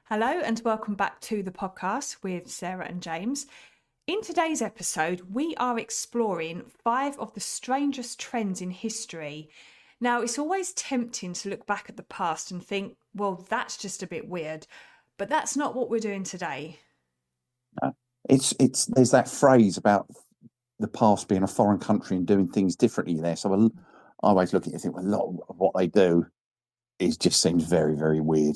Hello and welcome back to the podcast with Sarah and James. In today's episode, we are exploring 5 of the strangest trends in history. Now, it's always tempting to look back at the past and think, well, that's just a bit weird, but that's not what we're doing today. Uh, it's there's that phrase about the past being a foreign country and doing things differently there. So I always look at it and think, well, a lot of what they do is just seems very, very weird.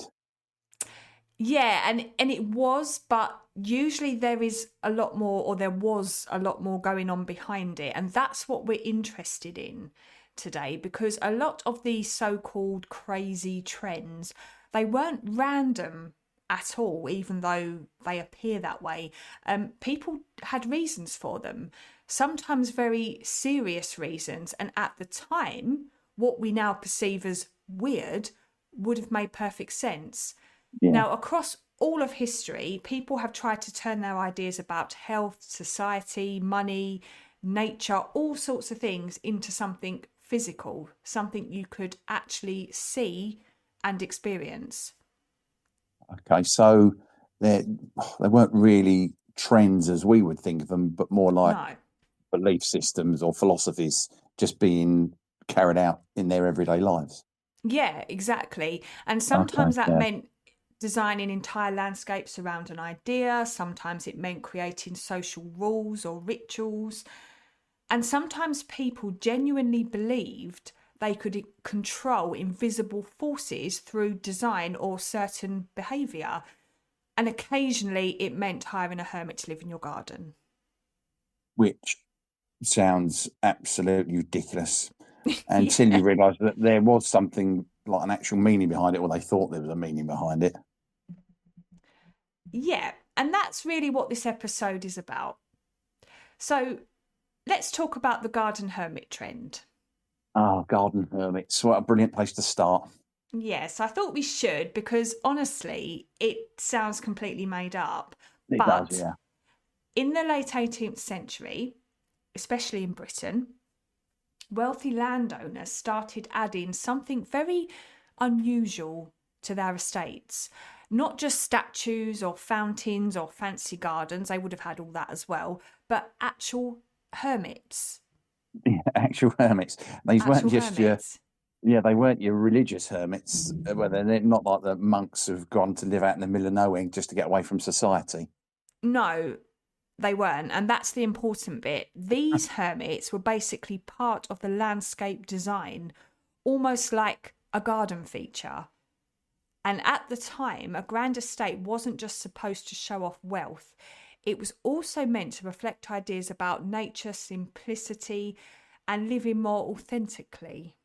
Yeah, and it was, but usually there is a lot more, or there was a lot more going on behind it, and that's what we're interested in today, because a lot of these so-called crazy trends, they weren't random at all, even though they appear that way. People had reasons for them, sometimes very serious reasons, and at the time, what we now perceive as weird would have made perfect sense. Yeah, Now, across all of history, people have tried to turn their ideas about health, society, money, nature, all sorts of things into something physical, something you could actually see and experience. okay. So they they weren't really trends as we would think of them, but more like No. belief systems or philosophies just being carried out in their everyday lives. Yeah, exactly. And Okay, sometimes that yeah, meant designing entire landscapes around an idea. Sometimes it meant creating social rules or rituals. And sometimes people genuinely believed they could control invisible forces through design or certain behaviour. And occasionally it meant hiring a hermit to live in your garden. which sounds absolutely ridiculous until Yeah. you realise that there was something like an actual meaning behind it, or they thought there was a meaning behind it. Yeah. And that's really what this episode is about. So let's talk about the garden hermit trend. Oh, garden hermits. What a brilliant place to start. Yes, I thought we should because honestly, it sounds completely made up. It does, But yeah. in the late 18th century, especially in Britain, wealthy landowners started adding something very unusual to their estates. Not just statues or fountains or fancy gardens, they would have had all that as well, but actual hermits. Actual hermits. These weren't Actual just your, hermits. yeah, they weren't your religious hermits. Well, they're not like the monks who've gone to live out in the middle of nowhere just to get away from society. No, they weren't, and that's the important bit. These hermits were basically part of the landscape design, almost like a garden feature. And at the time, a grand estate wasn't just supposed to show off wealth, it was also meant to reflect ideas about nature, simplicity, and living more authentically.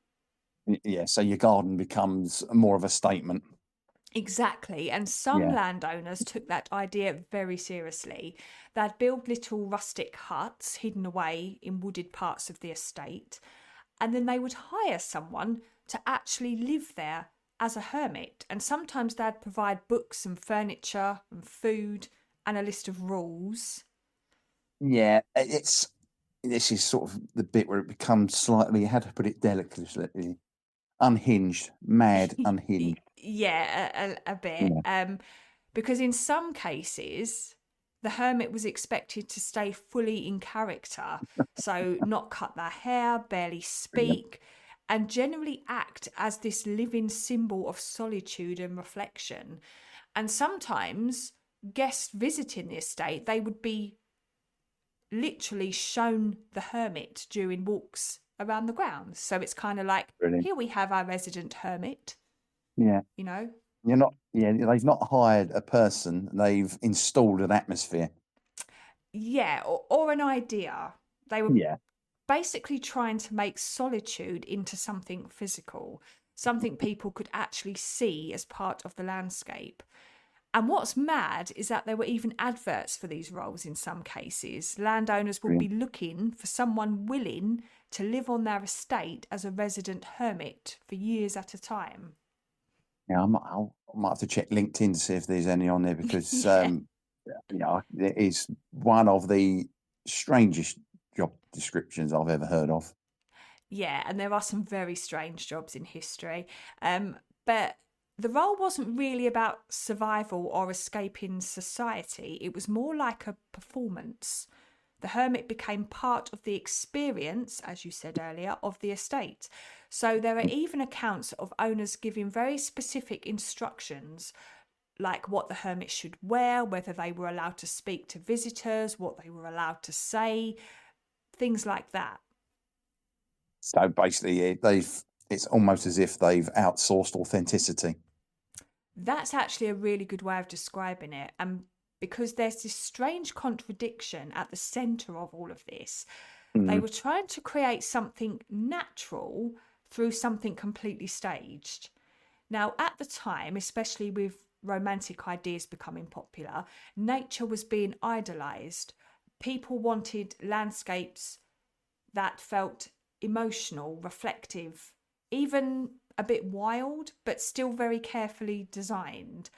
Yeah, so your garden becomes more of a statement. Exactly. And some Yeah, landowners took that idea very seriously. They'd build little rustic huts hidden away in wooded parts of the estate, and then they would hire someone to actually live there as a hermit. And sometimes they'd provide books and furniture and food and a list of rules. yeah. It's this is sort of the bit where it becomes slightly, how to put it delicately, unhinged, mad, unhinged. Yeah, a bit. Yeah, Because in some cases, the hermit was expected to stay fully in character, so not cut their hair, barely brilliant. speak, and generally act as this living symbol of solitude and reflection. And sometimes guests visiting the estate, they would be literally shown the hermit during walks around the grounds. So it's kind of like, Brilliant. here we have our resident hermit, Yeah. you know. You're not, yeah, they've not hired a person, they've installed an atmosphere. Yeah, or an idea. They were Yeah. basically trying to make solitude into something physical, something people could actually see as part of the landscape. And what's mad is that there were even adverts for these roles in some cases. Landowners would be Brilliant. looking for someone willing to live on their estate as a resident hermit for years at a time. Yeah, I might have to check LinkedIn to see if there's any on there because, Yeah. it is one of the strangest job descriptions I've ever heard of. Yeah, and there are some very strange jobs in history. But the role wasn't really about survival or escaping society, it was more like a performance. The hermit became part of the experience, as you said earlier, of the estate. So there are even accounts of owners giving very specific instructions, like what the hermit should wear, whether they were allowed to speak to visitors, what they were allowed to say, things like that. So basically, it's almost as if they've outsourced authenticity. That's actually a really good way of describing it. And because there's this strange contradiction at the centre of all of this, they Mm. were trying to create something natural through something completely staged. Now, at the time, especially with romantic ideas becoming popular, nature was being idolised. People wanted landscapes that felt emotional, reflective, even a bit wild, but still very carefully designed.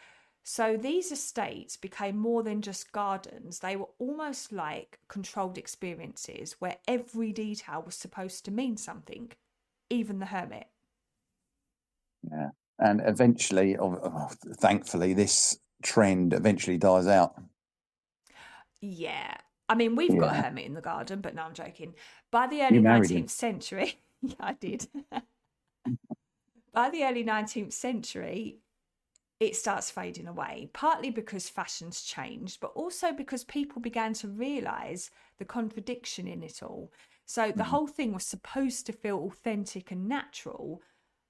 So these estates became more than just gardens. They were almost like controlled experiences where every detail was supposed to mean something, even the hermit. Yeah. And eventually, thankfully, this trend eventually dies out. Yeah. I mean, we've got a Yeah. hermit in the garden, but no, I'm joking. By the You early married him. 19th century, yeah, I did. By the early 19th century, it starts fading away, partly because fashions changed, but also because people began to realise the contradiction in it all. So the Mm. whole thing was supposed to feel authentic and natural,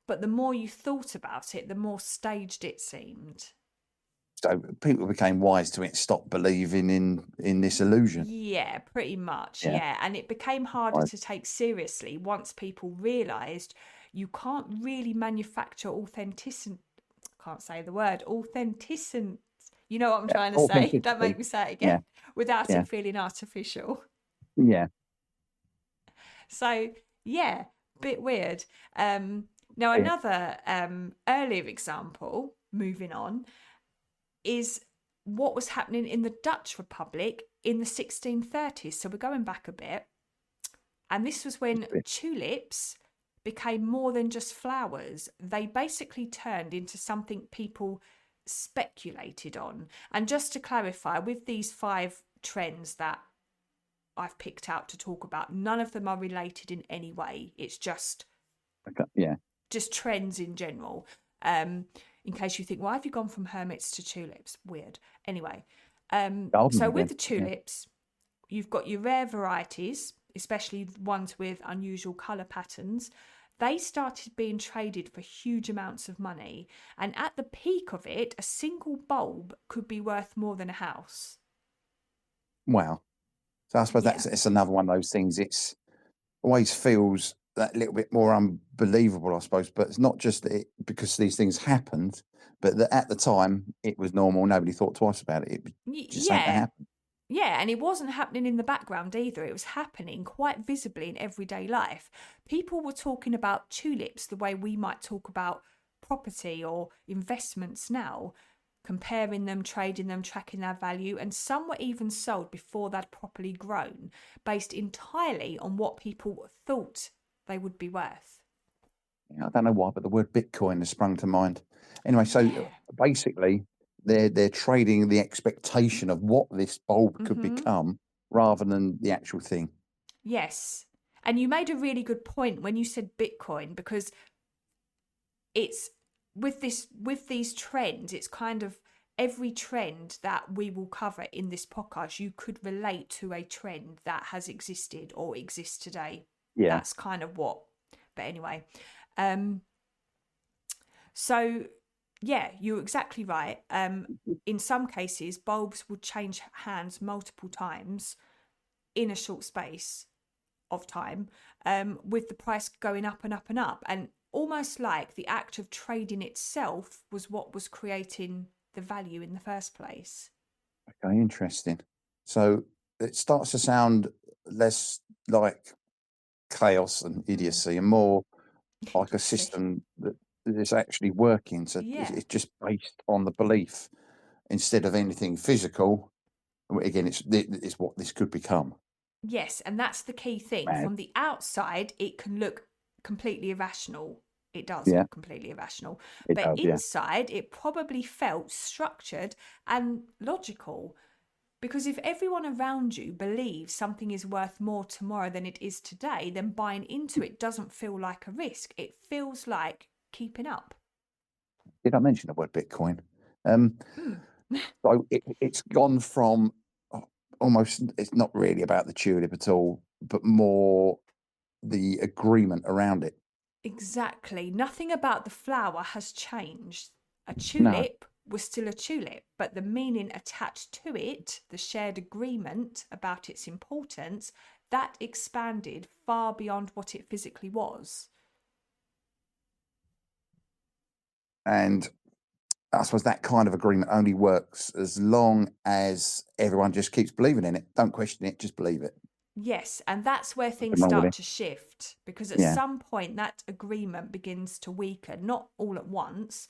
but the more you thought about it, the more staged it seemed. So people became wise to it, stopped believing in this illusion. Yeah, pretty much. Yeah. Yeah. And it became harder Right. to take seriously once people realised you can't really manufacture authenticity. Can't say the word authenticity. You know what I'm Yeah. trying to say? Don't Authenticity. make me say it again Yeah. without Yeah. it feeling artificial. Yeah. So, yeah, bit weird. Now, Yeah. another earlier example, moving on, is what was happening in the Dutch Republic in the 1630s. So we're going back a bit. And this was when tulips became more than just flowers. They basically turned into something people speculated on. And just to clarify, with these 5 trends that I've picked out to talk about, none of them are related in any way. It's Okay. Yeah. just trends in general. In case you think, why have you gone from hermits to tulips? Weird. Anyway, Garden so with again. the Yeah. tulips, you've got your rare varieties, especially ones with unusual colour patterns. They started being traded for huge amounts of money. And at the peak of it, a single bulb could be worth more than a house. Wow. So I suppose Yeah. it's another one of those things. It's always feels that little bit more unbelievable, I suppose. But it's not just that because these things happened, but that at the time it was normal. Nobody thought twice about it. It was just something that Yeah. happened. Yeah, and it wasn't happening in the background either. It was happening quite visibly in everyday life. People were talking about tulips the way we might talk about property or investments now, comparing them, trading them, tracking their value, and some were even sold before they'd properly grown, based entirely on what people thought they would be worth. Yeah, I don't know why, but the word Bitcoin has sprung to mind. Anyway, so Yeah. basically, they're trading the expectation of what this bulb could Mm-hmm. become rather than the actual thing. Yes. And you made a really good point when you said Bitcoin, because it's with these trends, it's kind of every trend that we will cover in this podcast, you could relate to a trend that has existed or exists today. Yeah. That's kind of what. But anyway, um, so yeah, you're exactly right. In some cases, bulbs would change hands multiple times in a short space of time, with the price going up and up and up. And almost like the act of trading itself was what was creating the value in the first place. Okay, interesting. So it starts to sound less like chaos and Mm. idiocy and more like a Idiocy. system that is actually working. So Yeah. it's just based on the belief instead of anything physical. Again, it's what this could become. Yes, and that's the key thing. Mad. From the outside, it can look completely irrational. It does Yeah, feel completely irrational. it But does. Yeah, inside, it probably felt structured and logical. Because if everyone around you believes something is worth more tomorrow than it is today, then buying into it doesn't feel like a risk. It feels like keeping up. did I mention the word Bitcoin? Um, Mm. so it's gone from almost, it's not really about the tulip at all, but more the agreement around it. Exactly. Nothing about the flower has changed. A No, tulip was still a tulip, but the meaning attached to it, the shared agreement about its importance, that expanded far beyond what it physically was. and I suppose that kind of agreement only works as long as everyone just keeps believing in it. Don't question it, just believe it. Yes, and that's where things Nothing wrong with start it. to shift because at Yeah, some point that agreement begins to weaken, not all at once,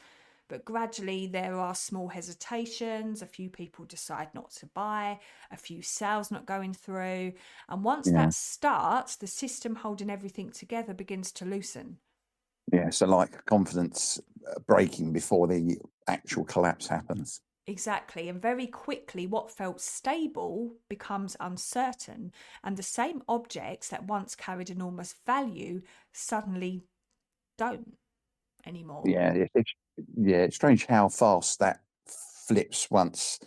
but gradually there are small hesitations, a few people decide not to buy, a few sales not going through, and once yeah, that starts, the system holding everything together begins to loosen. yeah. So like confidence breaking before the actual collapse happens. Exactly, and very quickly, what felt stable becomes uncertain, and the same objects that once carried enormous value suddenly don't anymore. Yeah, yeah. It's strange how fast that flips once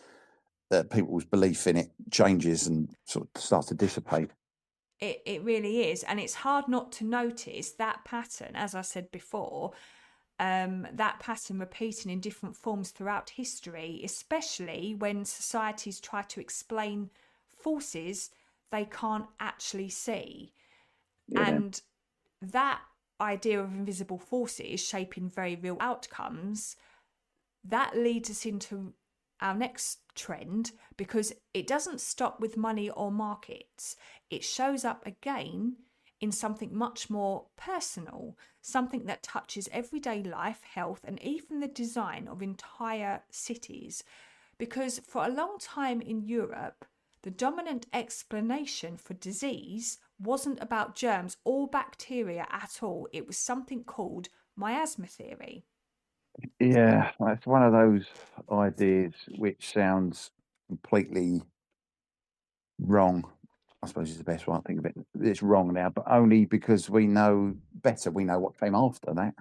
people's belief in it changes and sort of starts to dissipate. It really is. And it's hard not to notice that pattern, as I said before, that pattern repeating in different forms throughout history, especially when societies try to explain forces they can't actually see. Yeah, And that idea of invisible forces shaping very real outcomes, that leads us into our next trend because it doesn't stop with money or markets. It shows up again in something much more personal, something that touches everyday life, health, and even the design of entire cities. Because for a long time in Europe, the dominant explanation for disease wasn't about germs or bacteria at all. It was something called miasma theory. yeah. It's one of those ideas which sounds completely wrong. I suppose is the best way I think of it. It's wrong now, but only because we know better. We know what came after that.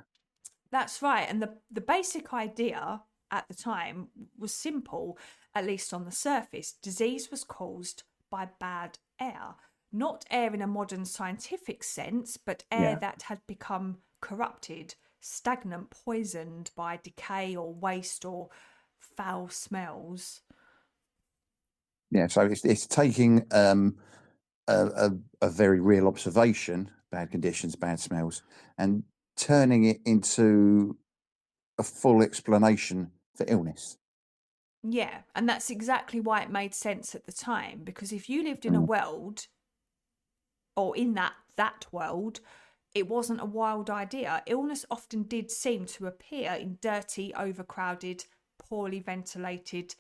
That's right. And the basic idea at the time was simple, at least on the surface. Disease was caused by bad air. Not air in a modern scientific sense, but air Yeah, that had become corrupted, stagnant, poisoned by decay or waste or foul smells. yeah. So it's taking a, a a very real observation, bad conditions, bad smells, and turning it into a full explanation for illness. Yeah, and that's exactly why it made sense at the time. Because if you lived in a Mm, world or in that world, it wasn't a wild idea. Illness often did seem to appear in dirty, overcrowded, poorly ventilated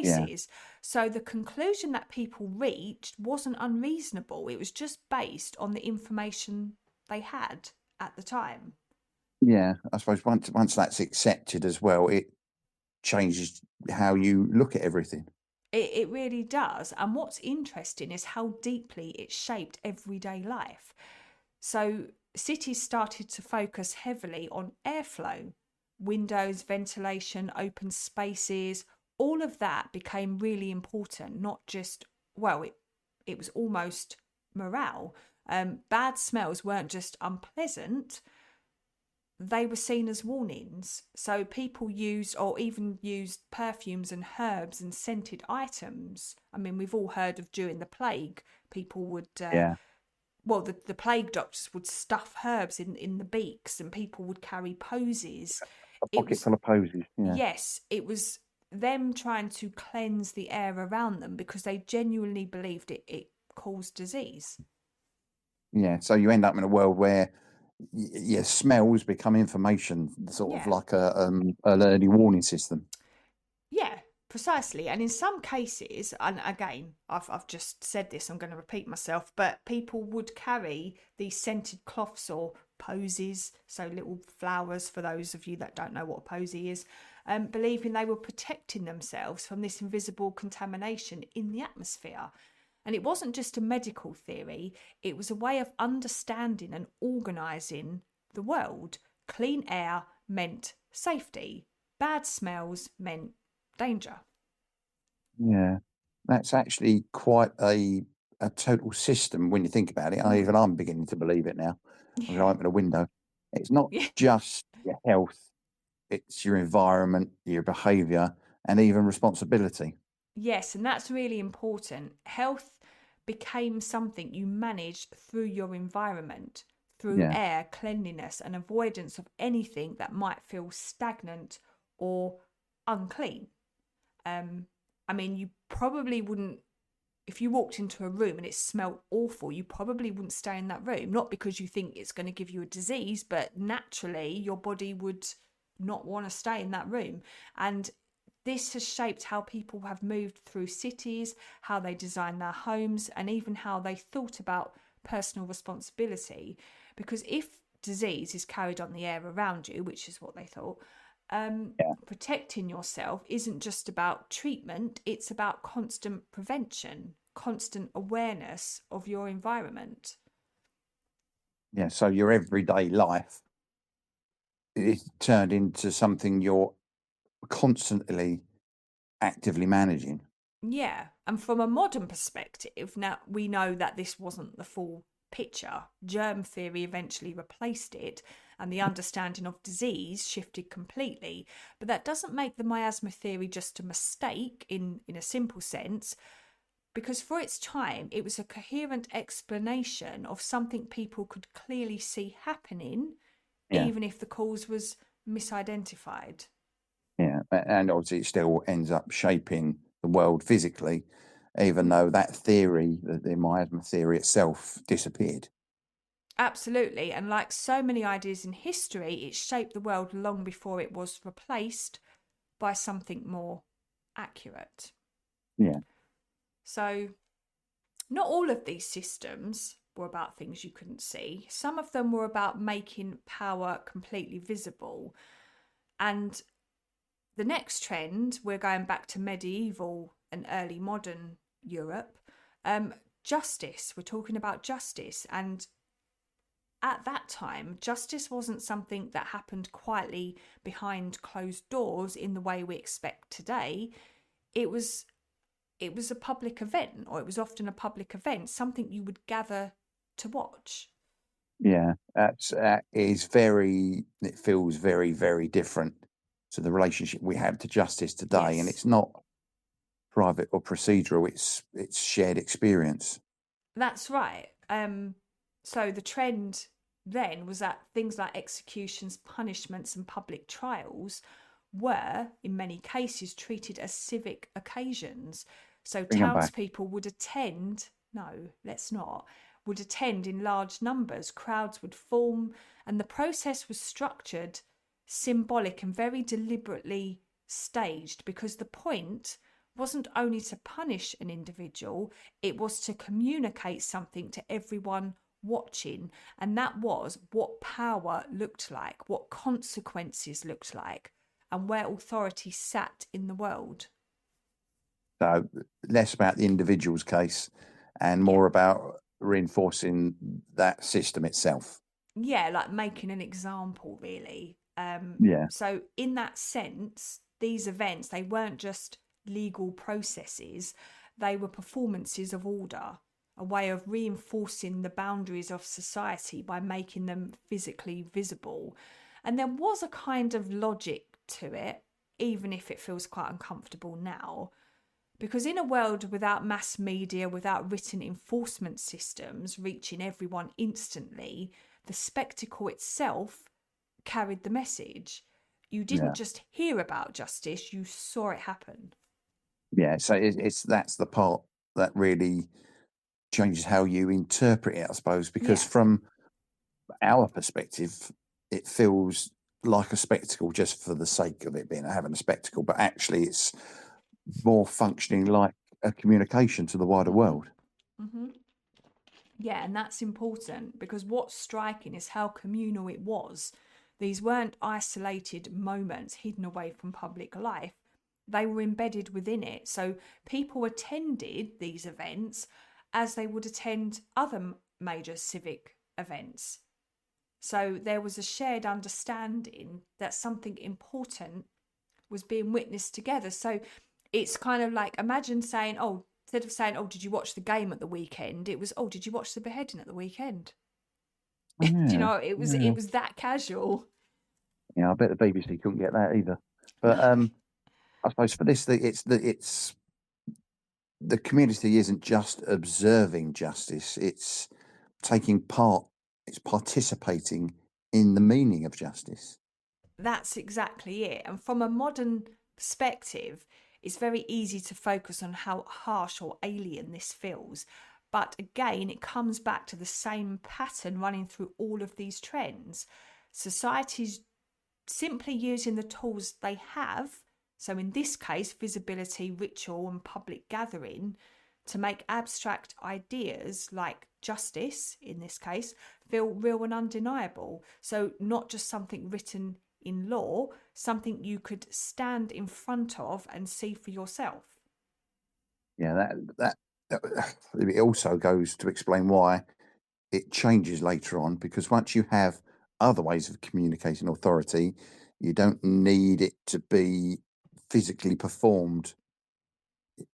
yeah, places. So the conclusion that people reached wasn't unreasonable. It was just based on the information they had at the time. yeah. I suppose once that's accepted as well, it changes how you look at everything. It really does. And what's interesting is how deeply it shaped everyday life. So cities started to focus heavily on airflow, windows, ventilation, open spaces, all of that became really important, not just, well, it was almost morale. Bad smells weren't just unpleasant, they were seen as warnings. So people used or even used perfumes and herbs and scented items. I mean, we've all heard of during the plague, people would, Yeah, the plague doctors would stuff herbs in the beaks and people would carry posies. a It pocket was, full of posies. Yeah, yes, it was them trying to cleanse the air around them because they genuinely believed it caused disease. yeah. So you end up in a world where your smells become information, sort of Yeah. like a early warning system. Yeah, Precisely. And in some cases, and again, I've just said this, I'm going to repeat myself, but people would carry these scented cloths or posies, so little flowers for those of you that don't know what a posy is, believing they were protecting themselves from this invisible contamination in the atmosphere. And it wasn't just a medical theory, it was a way of understanding and organising the world. Clean air meant safety, bad smells meant danger. Yeah, that's actually quite a total system when you think about it. Mm. Even I'm beginning to believe it now. I'm going Yeah. to open a window. It's not Yeah. just your health, it's your environment, your behaviour, and even responsibility. Yes, and that's really important. Health became something you managed through your environment, through Yeah, air, cleanliness, and avoidance of anything that might feel stagnant or unclean. Um, I mean, you probably wouldn't, if you walked into a room and it smelled awful, you probably wouldn't stay in that room. Not because you think it's going to give you a disease, but naturally your body would not want to stay in that room. And this has shaped how people have moved through cities, how they design their homes, and even how they thought about personal responsibility. Because if disease is carried on the air around you, which is what they thought, yeah, protecting yourself isn't just about treatment, it's about constant prevention, constant awareness of your environment. yeah. So your everyday life is turned into something you're constantly actively managing. Yeah, and from a modern perspective, now we know that this wasn't the full picture. Germ theory eventually replaced it, and the understanding of disease shifted completely. But that doesn't make the miasma theory just a mistake in a simple sense, because for its time, it was a coherent explanation of something people could clearly see happening, Yeah, even if the cause was misidentified. yeah. And obviously, it still ends up shaping the world physically, even Mm. though that theory, the miasma theory itself, disappeared. Absolutely. And like so many ideas in history, it shaped the world long before it was replaced by something more accurate. Yeah, So, not all of these systems were about things you couldn't see. Some of them were about making power completely visible. And the next trend, we're going back to medieval and early modern Europe. Justice. We're talking about justice. And at that time, justice wasn't something that happened quietly behind closed doors in the way we expect today. It was it was a public event, or it was often a public event, something you would gather to watch. yeah. That is very. It feels very, very different to the relationship we have to justice today, and Yes, it's not private or procedural. It's shared experience. that's right. So the trend then was that things like executions, punishments, and public trials were, in many cases, treated as civic occasions. So Bring them back. townspeople would attend, no, let's not, would attend in large numbers, crowds would form, and the process was structured, symbolic, and very deliberately staged because the point wasn't only to punish an individual, it was to communicate something to everyone watching. And that was what power looked like, what consequences looked like, and where authority sat in the world. So less about the individual's case and Yeah. more about reinforcing that system itself. Yeah, like making an example, really. Yeah, So, in that sense, these events, they weren't just legal processes, they were performances of order, a way of reinforcing the boundaries of society by making them physically visible. And there was a kind of logic to it, even if it feels quite uncomfortable now. Because in a world without mass media, without written enforcement systems reaching everyone instantly, the spectacle itself carried the message. You didn't yeah, just hear about justice, you saw it happen. yeah. So it's that's the part that really changes how you interpret it, I suppose, because Yeah, from our perspective, it feels like a spectacle just for the sake of it being having a spectacle, but actually, it's more functioning like a communication to the wider world. Hmm. Yeah, and that's important because what's striking is how communal it was. These weren't isolated moments hidden away from public life, they were embedded within it. So people attended these events as they would attend other major civic events. So there was a shared understanding that something important was being witnessed together. So it's kind of like, imagine saying, oh, instead of saying, oh, did you watch the game at the weekend? It was, oh, did you watch the beheading at the weekend? Do you Yeah, know, it was yeah, that casual. yeah. I bet the BBC couldn't get that either. No. But I suppose for this, it's the community isn't just observing justice; it's taking part, it's participating in the meaning of justice. That's exactly it. And from a modern perspective, it's very easy to focus on how harsh or alien this feels. But again, it comes back to the same pattern running through all of these trends. Societies simply using the tools they have, so in this case, visibility, ritual, and public gathering, to make abstract ideas like justice, in this case, feel real and undeniable. So, not just something written in law, something you could stand in front of and see for yourself. Yeah, it also goes to explain why it changes later on, because once you have other ways of communicating authority, you don't need it to be physically performed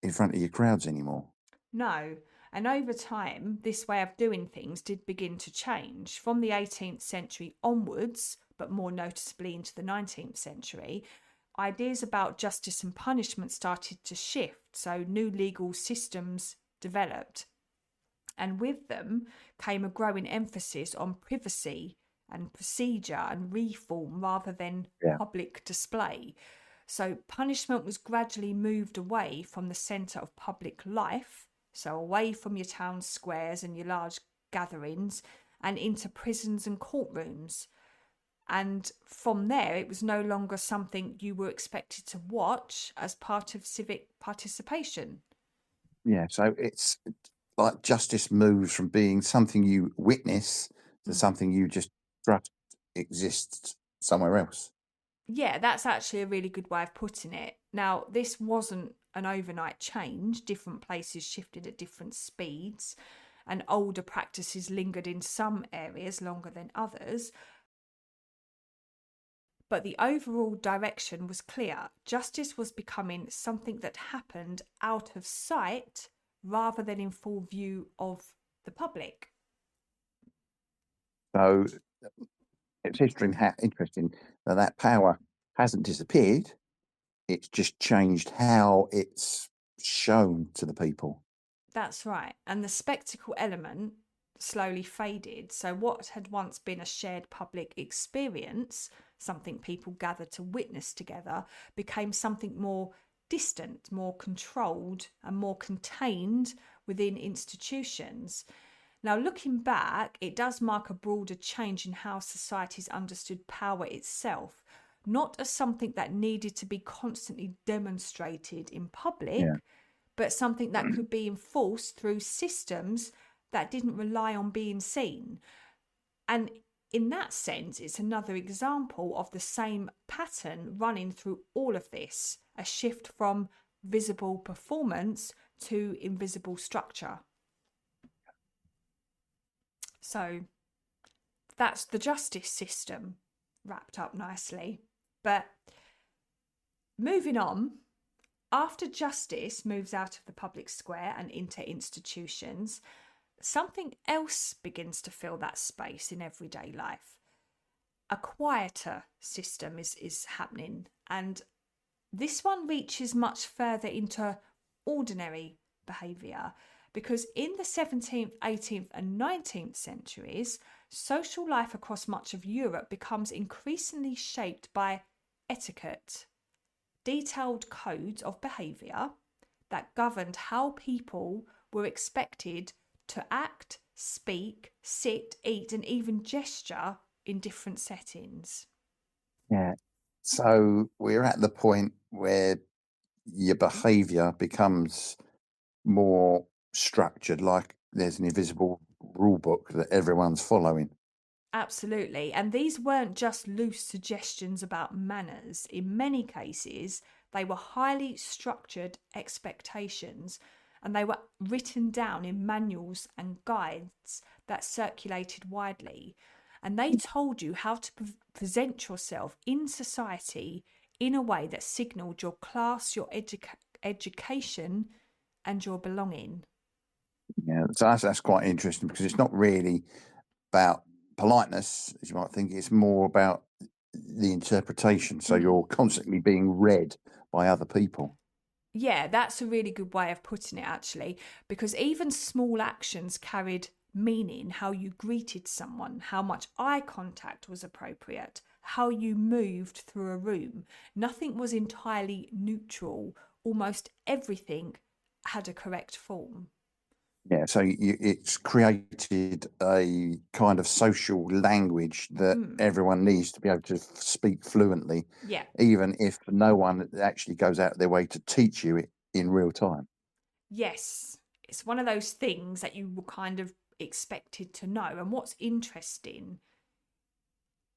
in front of your crowds anymore. No. And over time, this way of doing things did begin to change. From the 18th century onwards, but more noticeably into the 19th century, ideas about justice and punishment started to shift. So new legal systems developed. And with them came a growing emphasis on privacy and procedure and reform rather than Yeah, public display. So punishment was gradually moved away from the centre of public life, so away from your town squares and your large gatherings, and into prisons and courtrooms. And from there, it was no longer something you were expected to watch as part of civic participation. yeah. So it's like justice moves from being something you witness to Mm. something you just trust exists somewhere else. Yeah, that's actually a really good way of putting it. Now, this wasn't an overnight change. Different places shifted at different speeds, and older practices lingered in some areas longer than others. But the overall direction was clear. Justice was becoming something that happened out of sight rather than in full view of the public. So it's interesting that power hasn't disappeared. It's just changed how it's shown to the people. That's right. And the spectacle element slowly faded. So, what had once been a shared public experience, something people gathered to witness together, became something more distant, more controlled, and more contained within institutions. Now, looking back, it does mark a broader change in how societies understood power itself, not as something that needed to be constantly demonstrated in Yeah. public, but something that could be enforced through systems that didn't rely on being seen. And in that sense, it's another example of the same pattern running through all of this, a shift from visible performance to invisible structure. So that's the justice system wrapped up nicely. But moving on, after justice moves out of the public square and into institutions, something else begins to fill that space in everyday life. A quieter system is happening, and this one reaches much further into ordinary behaviour because in the 17th, 18th, and 19th centuries, social life across much of Europe becomes increasingly shaped by etiquette, detailed codes of behaviour that governed how people were expected to act, speak, sit, eat, and even gesture in different settings. Yeah. So we're at the point where your behaviour becomes more structured, like there's an invisible rule book that everyone's following. Absolutely. And these weren't just loose suggestions about manners. In many cases, they were highly structured expectations and they were written down in manuals and guides that circulated widely. And they told you how to present yourself in society in a way that signalled your class, your education, and your belonging. Yeah, so that's quite interesting because it's not really about politeness, as you might think. It's more about the interpretation. So Mm. you're constantly being read by other people. Yeah, that's a really good way of putting it, actually, because even small actions carried meaning: how you greeted someone, how much eye contact was appropriate, how you moved through a room. Nothing was entirely neutral, almost everything had a correct form. Yeah, so it's created a kind of social language that Mm, everyone needs to be able to speak fluently, yeah. even if no one actually goes out of their way to teach you it in real time. Yes, it's one of those things that you were kind of expected to know. And what's interesting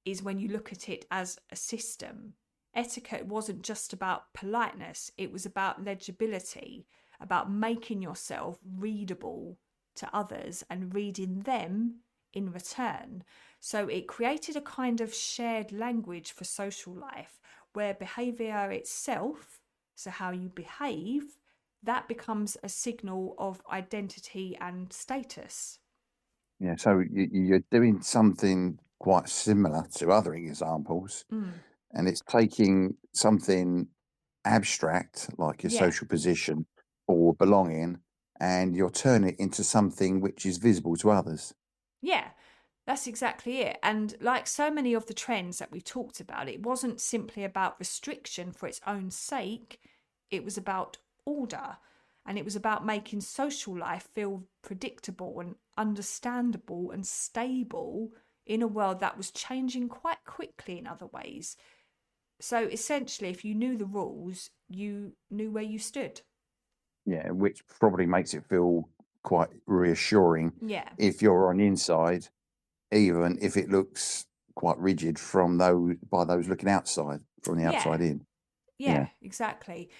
is when you look at it as a system. Etiquette wasn't just about politeness, it was about legibility, about making yourself readable to others and reading them in return. So it created a kind of shared language for social life where behaviour itself, so how you behave, that becomes a signal of identity and status. Yeah, so you're doing something quite similar to other examples, Mm, and it's taking something abstract like your yeah. social position or belonging, and you're turning it into something which is visible to others. Yeah, that's exactly it. And like so many of the trends that we talked about, it wasn't simply about restriction for its own sake, it was about order. And it was about making social life feel predictable and understandable and stable in a world that was changing quite quickly in other ways. So essentially, if you knew the rules, you knew where you stood. Yeah, which probably makes it feel quite reassuring Yeah. if you're on the inside, even if it looks quite rigid from those by those looking outside from the Yeah. outside in. Yeah, Yeah, exactly.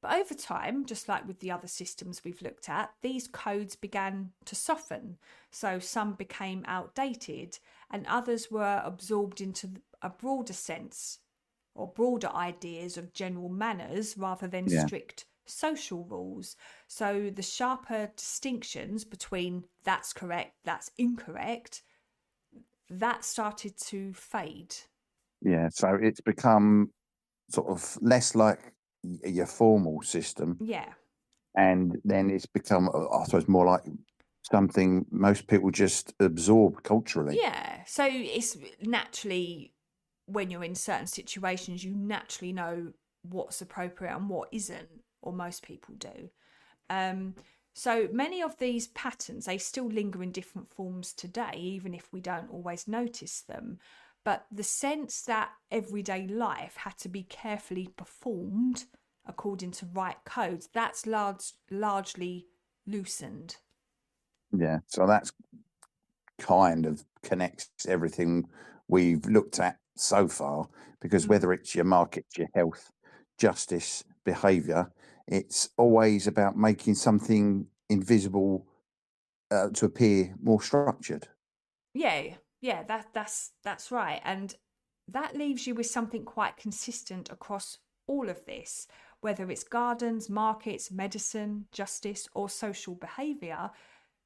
But over time, just like with the other systems we've looked at, these codes began to soften. So some became outdated and others were absorbed into a broader sense or broader ideas of general manners rather than yeah, strict social rules. So the sharper distinctions between that's correct, that's incorrect, that started to fade. yeah. So it's become sort of less like your formal system, Yeah. and then it's become, I suppose, more like something most people just absorb culturally. Yeah. So it's naturally, when you're in certain situations, you naturally know what's appropriate and what isn't, or most people do. Um, so many of these patterns, they still linger in different forms today, even if we don't always notice them. But the sense that everyday life had to be carefully performed according to right codes, that's largely loosened. Yeah, so that's kind of connects everything we've looked at so far, because Mm. whether it's your markets, your health, justice, behaviour, it's always about making something invisible to appear more structured. Yeah, yeah, that's right. And that leaves you with something quite consistent across all of this, whether it's gardens, markets, medicine, justice, or social behaviour.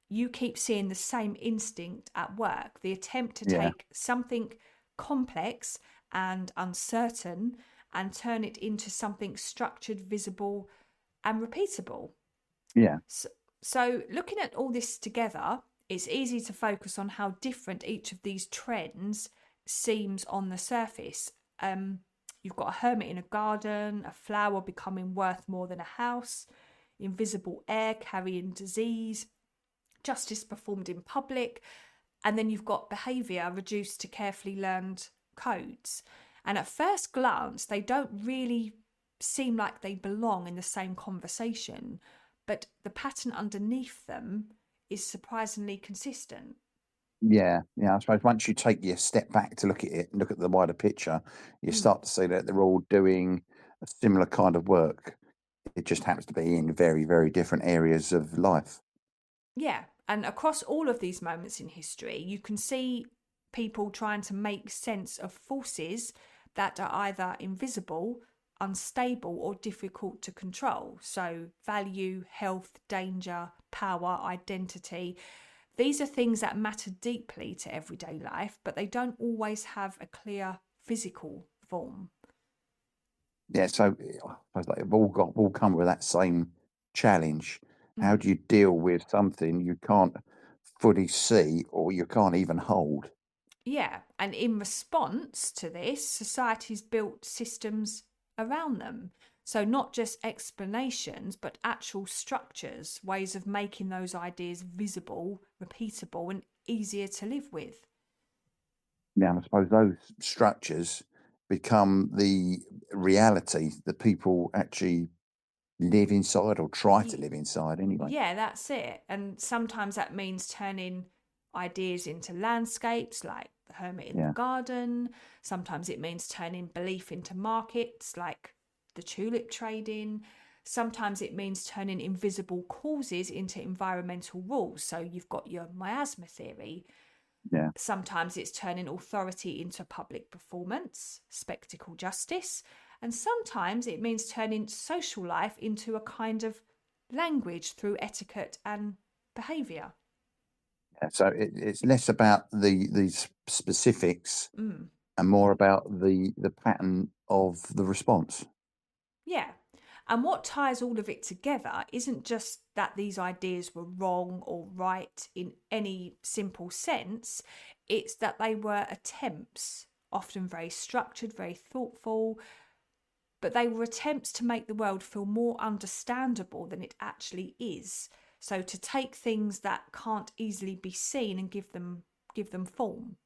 You keep seeing the same instinct at work, the attempt to Yeah, take something complex and uncertain and turn it into something structured, visible, and repeatable. yeah, So, so, looking at all this together, it's easy to focus on how different each of these trends seems on the surface. Um, you've got a hermit in a garden, a flower becoming worth more than a house, invisible air carrying disease, justice performed in public, and then you've got behaviour reduced to carefully learned codes. And at first glance, they don't really seem like they belong in the same conversation, but the pattern underneath them is surprisingly consistent. Yeah, yeah. I suppose once you take your step back to look at it and look at the wider picture, you Mm. start to see that they're all doing a similar kind of work. It just happens to be in very, very different areas of life. Yeah, and across all of these moments in history, you can see people trying to make sense of forces that are either invisible, unstable, or difficult to control. So, value, health, danger, power, identity. These are things that matter deeply to everyday life, but they don't always have a clear physical form. Yeah, so I suppose they've all come with that same challenge. How Mm. do you deal with something you can't fully see or you can't even hold? Yeah, and in response to this, society's built systems around them. So, not just explanations, but actual structures, ways of making those ideas visible, repeatable, and easier to live with. Now, and I suppose those structures become the reality that people actually live inside or try to Ye- live inside anyway. Yeah, that's it. And sometimes that means turning ideas into landscapes, like the hermit in the Yeah, garden. Sometimes it means turning belief into markets, like the tulip trading. Sometimes it means turning invisible causes into environmental rules. So you've got your miasma theory. yeah, Sometimes it's turning authority into public performance, spectacle justice. And sometimes it means turning social life into a kind of language through etiquette and behaviour. yeah. So it's less about the specifics Mm. and more about the pattern of the response. Yeah. And what ties all of it together isn't just that these ideas were wrong or right in any simple sense, it's that they were attempts, often very structured, very thoughtful, but they were attempts to make the world feel more understandable than it actually is. So to take things that can't easily be seen and give them form.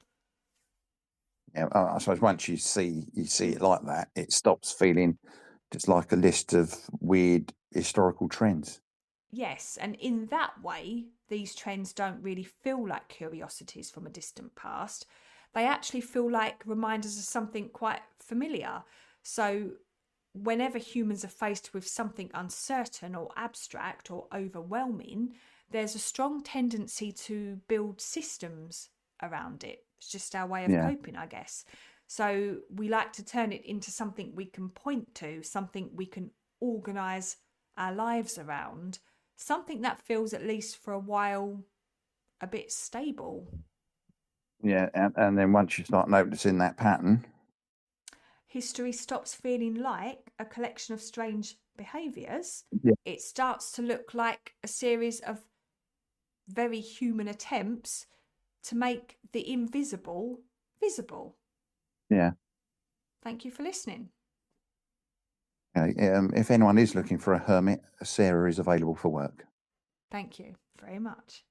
Yeah, I suppose once you see it like that, it stops feeling just like a list of weird historical trends. Yes, and in that way, these trends don't really feel like curiosities from a distant past. They actually feel like reminders of something quite familiar. So, whenever humans are faced with something uncertain or abstract or overwhelming, there's a strong tendency to build systems around it. It's just our way of Yeah, coping, I guess. So, we like to turn it into something we can point to, something we can organise our lives around, something that feels, at least for a while, a bit stable. yeah, and then once you start noticing that pattern, History stops feeling like a collection of strange behaviours. yeah, It starts to look like a series of very human attempts to make the invisible visible. yeah. Thank you for listening. Okay, if anyone is looking for a hermit, Sarah is available for work. Thank you very much.